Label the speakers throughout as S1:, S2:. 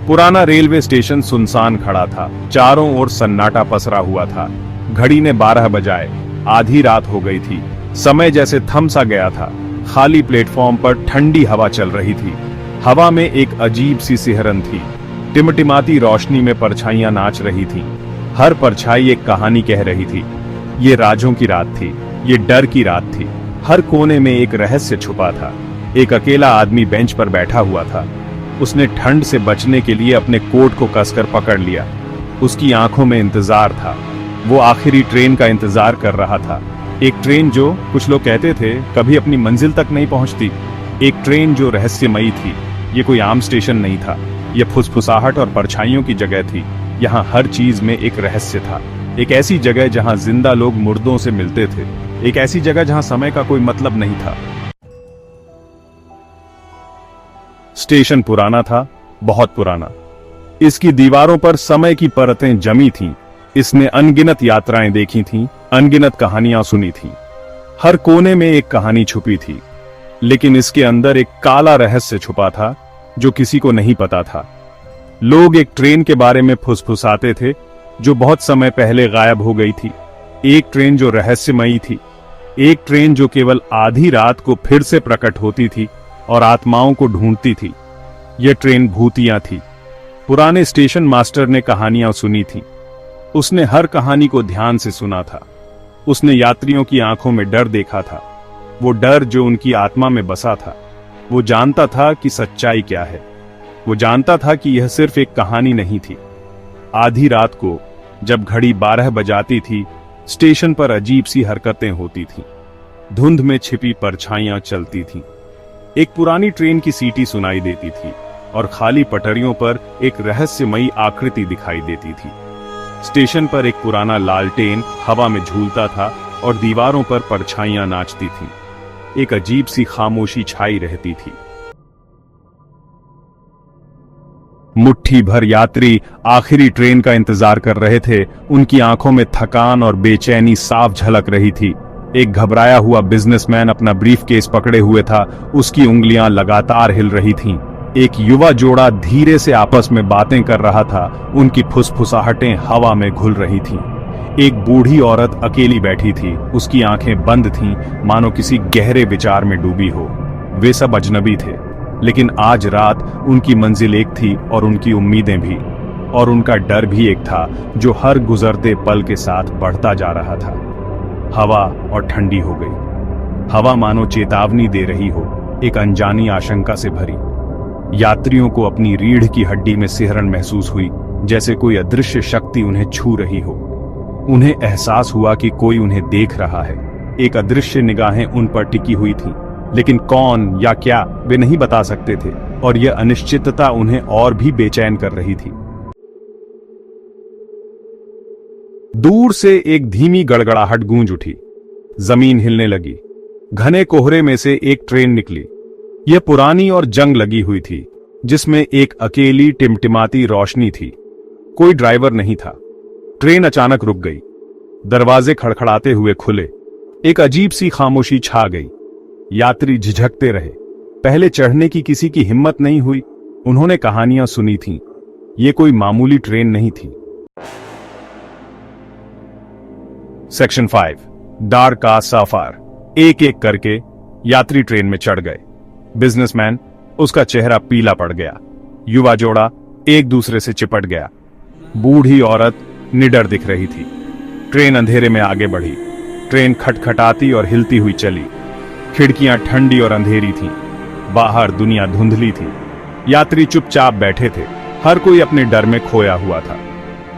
S1: पुराना railway station सुनसान खड़ा था। चारों ओर सन्नाटा पसरा हुआ था। घड़ी ने 12 बजाए। आधी रात हो गई थी। समय जैसे थम सा गया था। खाली प्लेटफॉर्म पर ठंडी हवा चल रही थी। हवा में एक अजीब सी सिहरन थी। टिमटिमाती रोशनी में परछाइयां नाच रही थीं। हर परछाई एक कहानी कह रही थी। ये राजों की रात थी। ये डर की रात थी। हर कोने में एक रहस्य छुपा था। एक अकेला आदमी बेंच पर बैठा हुआ था। उसने ठंड से बचने के लिए अपने कोट को कसकर पकड़ लिया। उसकी आंखों में इंतजार था। वो आखिरी ट्रेन का इंतजार कर रहा था। एक ट्रेन जो कुछ लोग कहते थे कभी अपनी मंजिल तक नहीं पहुंचती। एक ट्रेन जो रहस्यमयी थी। ये कोई आम स्टेशन नहीं था। यह फुसफुसाहट और परछाइयों की जगह थी। यहाँ हर चीज में एक रहस्य था। एक ऐसी जगह जहाँ जिंदा लोग मुर्दों से मिलते थे। एक ऐसी जगह जहाँ समय का कोई मतलब नहीं था। स्टेशन पुराना था, बहुत पुराना। इसकी दीवारों पर समय की परतें जमी थीं। इसने अनगिनत यात्राएं देखी थीं, अनगिनत कहानियां सुनी थीं। हर कोने में एक कहानी छुपी थी, लेकिन इसके अंदर एक काला रहस्य छुपा था जो किसी को नहीं पता था। लोग एक ट्रेन के बारे में फुसफुसाते थे जो बहुत समय पहले गायब हो गई थी। एक ट्रेन जो रहस्यमयी थी। एक ट्रेन जो केवल आधी रात को फिर से प्रकट होती थी और आत्माओं को ढूंढती थी। यह ट्रेन भूतिया थी। पुराने स्टेशन मास्टर ने कहानियां सुनी थीं। उसने हर कहानी को ध्यान से सुना था। उसने यात्रियों की आंखों में डर देखा था। वो डर जो उनकी आत्मा में बसा था। वो जानता था कि सच्चाई क्या है। वो जानता था कि यह सिर्फ एक कहानी नहीं थी। आधी रात को जब घड़ी 12 बजाती थी, स्टेशन पर अजीब सी हरकतें होती थीं। धुंध में छिपी परछाइयां चलती थीं। एक पुरानी ट्रेन की सीटी सुनाई देती थी और खाली पटरियों पर एक रहस्यमयी आकृति दिखाई देती थी। स्टेशन पर एक पुराना लालटेन हवा में झूलता था और दीवारों पर परछाइयां नाचती थीं। एक अजीब सी खामोशी छाई रहती थी। मुट्ठी भर यात्री आखिरी ट्रेन का इंतजार कर रहे थे। उनकी आंखों में थकान और बेचैनी साफ झलक रही थी। एक घबराया हुआ बिजनेसमैन अपना ब्रीफकेस पकड़े हुए था। उसकी उंगलियां लगातार हिल रही थीं। एक युवा जोड़ा धीरे से आपस में बातें कर रहा था। उनकी फुसफुसाहटें हवा में घुल रही थीं। एक बूढ़ी औरत अकेली बैठी थी। उसकी आंखें बंद थीं, मानो किसी गहरे विचार में डूबी हो। वे सब अजनबी थे, लेकिन आज रात उनकी मंजिल एक थी और उनकी उम्मीदें भी, और उनका डर भी एक था जो हर गुजरते पल के साथ बढ़ता जा रहा था। हवा और ठंडी हो गई। हवा मानो चेतावनी दे रही हो, एक अनजानी आशंका से भरी। यात्रियों को अपनी रीढ़ की हड्डी में सिहरन महसूस हुई, जैसे कोई अदृश्य शक्ति उन्हें छू रही हो। उन्हें एहसास हुआ कि कोई उन्हें देख रहा है। एक अदृश्य निगाहें उन पर टिकी हुई थीं, लेकिन कौन या क्या वे नहीं बता सकते थे, और यह अनिश्चितता उन्हें और भी बेचैन कर रही थी। दूर से एक धीमी गड़गड़ाहट गूंज उठी। जमीन हिलने लगी। घने कोहरे में से एक ट्रेन निकली। यह पुरानी और जंग लगी हुई थी, जिसमें एक अकेली टिमटिमाती रोशनी थी। कोई ड्राइवर नहीं था। ट्रेन अचानक रुक गई। दरवाजे खड़खड़ाते हुए खुले। एक अजीब सी खामोशी छा गई। यात्री झिझकते रहे। पहले चढ़ने की किसी की हिम्मत नहीं हुई। उन्होंने कहानियां सुनी थीं। यह कोई मामूली ट्रेन नहीं थी। सेक्शन 5 डार्क का सफर। एक एक करके यात्री ट्रेन में चढ़ गए। बिजनेसमैन, उसका चेहरा पीला पड़ गया। युवा जोड़ा एक दूसरे से चिपट गया। बूढ़ी औरत निडर दिख रही थी। ट्रेन अंधेरे में आगे बढ़ी। ट्रेन खटखटाती और हिलती हुई चली। खिड़कियां ठंडी और अंधेरी थीं। बाहर दुनिया धुंधली थी। यात्री चुपचाप बैठे थे। हर कोई अपने डर में खोया हुआ था।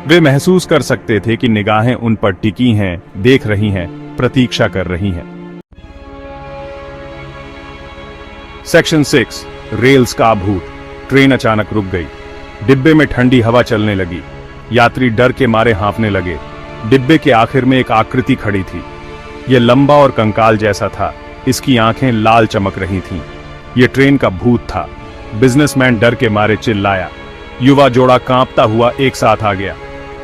S1: वे महसूस कर सकते थे कि निगाहें उन पर टिकी हैं, देख रही हैं, प्रतीक्षा कर रही हैं। सेक्शन 6 रेल्स का भूत। ट्रेन अचानक रुक गई। डिब्बे में ठंडी हवा चलने लगी। यात्री डर के मारे हांफने लगे। डिब्बे के आखिर में एक आकृति खड़ी थी। यह लंबा और कंकाल जैसा था। इसकी आंखें लाल चमक रही थीं। यह ट्रेन का भूत था। बिजनेसमैन डर के मारे चिल्लाया। युवा जोड़ा कांपता हुआ एक साथ आ गया।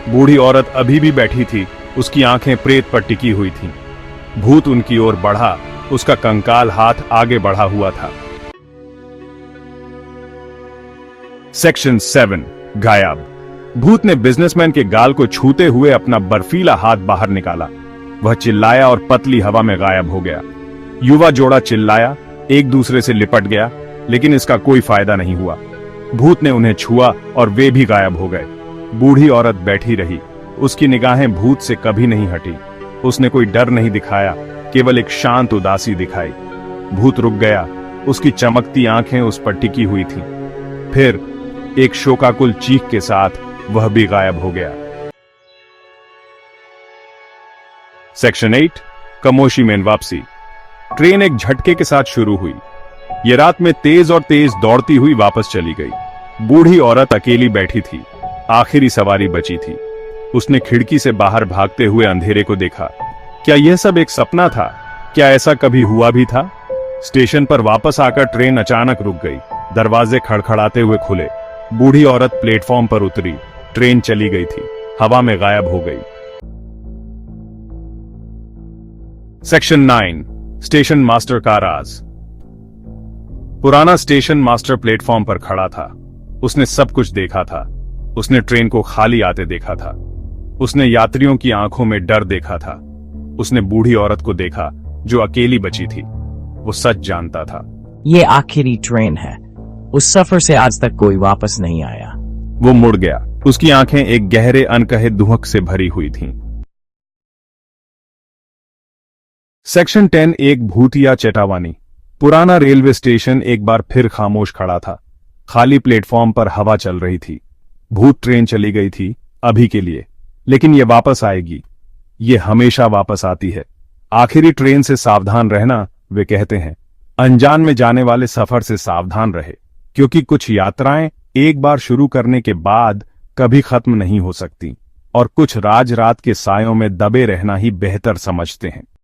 S1: बूढ़ी औरत अभी भी बैठी थी। उसकी आंखें प्रेत पर टिकी हुई थीं। भूत उनकी ओर बढ़ा। उसका कंकाल हाथ आगे बढ़ा हुआ था। सेक्शन 7 गायब। भूत ने बिजनेसमैन के गाल को छूते हुए अपना बर्फीला हाथ बाहर निकाला। वह चिल्लाया और पतली हवा में गायब हो गया। युवा जोड़ा चिल्लाया, एक दूसरे से लिपट गया, लेकिन इसका कोई फायदा नहीं हुआ। भूत ने उन्हें छुआ और वे भी गायब हो गए। बूढ़ी औरत बैठी रही, उसकी निगाहें भूत से कभी नहीं हटी। उसने कोई डर नहीं दिखाया, केवल एक शांत उदासी दिखाई। भूत रुक गया, उसकी चमकती आंखें उस पर टिकी हुई थीं। फिर एक शोकाकुल चीख के साथ वह भी गायब हो गया। सेक्शन 8 कमोशी में वापसी। ट्रेन एक झटके के साथ शुरू हुई। यह रात में तेज और तेज दौड़ती हुई वापस चली गई। बूढ़ी औरत अकेली बैठी थी, आखिरी सवारी बची थी। उसने खिड़की से बाहर भागते हुए अंधेरे को देखा। क्या यह सब एक सपना था? क्या ऐसा कभी हुआ भी था? स्टेशन पर वापस आकर ट्रेन अचानक रुक गई। दरवाजे खड़खड़ाते हुए खुले। बूढ़ी औरत प्लेटफॉर्म पर उतरी। ट्रेन चली गई थी, हवा में गायब हो गई। सेक्शन 9 स्टेशन मास्टर का राज। पुराना स्टेशन मास्टर प्लेटफॉर्म पर खड़ा था। उसने सब कुछ देखा था। उसने ट्रेन को खाली आते देखा था। उसने यात्रियों की आंखों में डर देखा था। उसने बूढ़ी औरत को देखा जो अकेली बची थी। वो सच जानता था।
S2: ये आखिरी ट्रेन है। उस सफर से आज तक कोई वापस नहीं आया।
S1: वो मुड़ गया। उसकी आंखें एक गहरे अनकहे दुहक से भरी हुई थीं। सेक्शन 10 एक भूतिया चेतावनी। पुराना रेलवे स्टेशन एक बार फिर खामोश खड़ा था। खाली प्लेटफॉर्म पर हवा चल रही थी। भूत ट्रेन चली गई थी अभी के लिए, लेकिन ये वापस आएगी। ये हमेशा वापस आती है। आखिरी ट्रेन से सावधान रहना, वे कहते हैं। अनजान में जाने वाले सफर से सावधान रहे, क्योंकि कुछ यात्राएं एक बार शुरू करने के बाद कभी खत्म नहीं हो सकती, और कुछ राज रात के सायों में दबे रहना ही बेहतर समझते हैं।